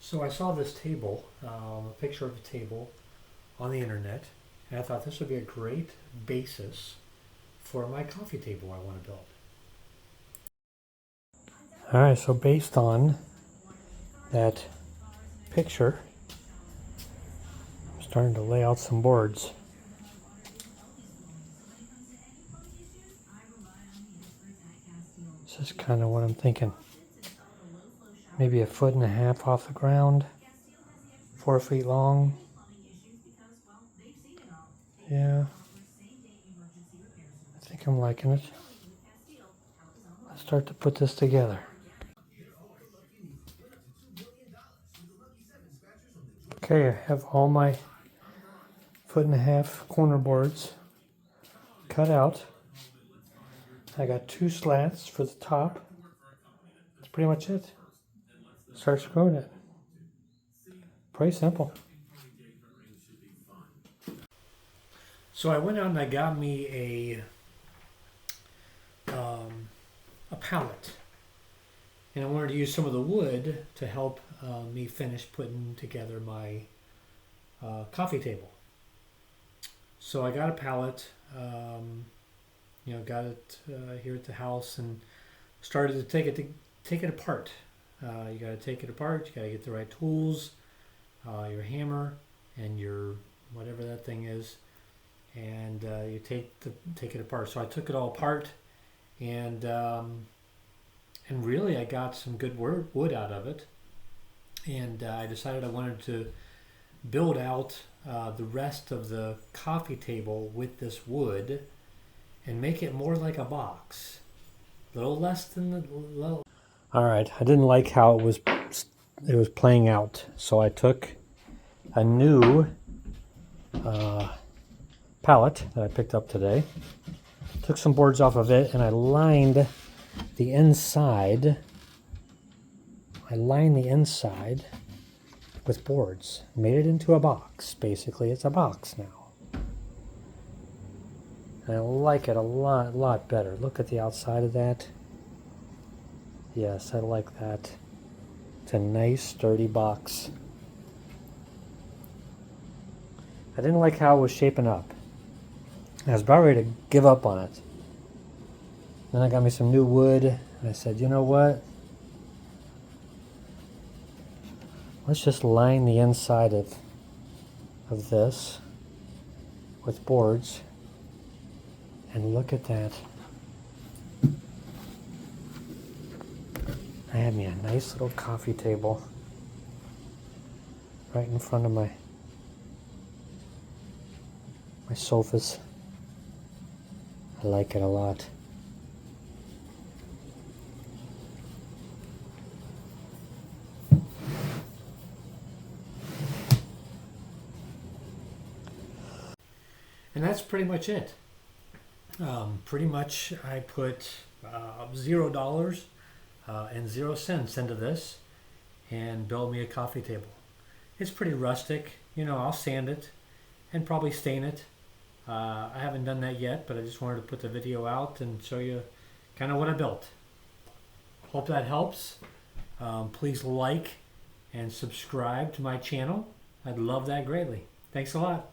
So I saw this table, a picture of a table on the internet, and I thought this would be a great basis for my coffee table I want to build. All right, so based on that picture, I'm starting to lay out some boards. This is kind of what I'm thinking. Maybe 1.5 feet off the ground, 4 feet long. Yeah, I think I'm liking it. Let's start to put this together. Okay, I have all my 1.5 foot corner boards cut out. I got 2 slats for the top. That's pretty much it. Start screwing it. Pretty simple. So I went out and I got me a pallet, and I wanted to use some of the wood to help me finish putting together my coffee table. So I got a pallet, got it here at the house, and started to take it apart. You got to take it apart. You got to get the right tools, your hammer, and your whatever that thing is, and you take it apart. So I took it all apart, and really I got some good wood out of it, and I decided I wanted to build out the rest of the coffee table with this wood and make it more like a box, a little less than the little. All right, I didn't like how it was playing out, so I took a new pallet that I picked up today, took some boards off of it, and I lined the inside. With boards, made it into a box. Basically, it's a box now. And I like it a lot better. Look at the outside of that. Yes, I like that. It's a nice, sturdy box. I didn't like how it was shaping up. I was about ready to give up on it. Then I got me some new wood, and I said, you know what? Let's just line the inside of this with boards, and look at that. I had me a nice little coffee table right in front of my sofas. I like it a lot. And that's pretty much it. Pretty much I put $0 and 0 cents into this and build me a coffee table. It's pretty rustic. I'll sand it and probably stain it. I haven't done that yet, but I just wanted to put the video out and show you kind of what I built. Hope that helps. Please like and subscribe to my channel. I'd love that greatly. Thanks a lot.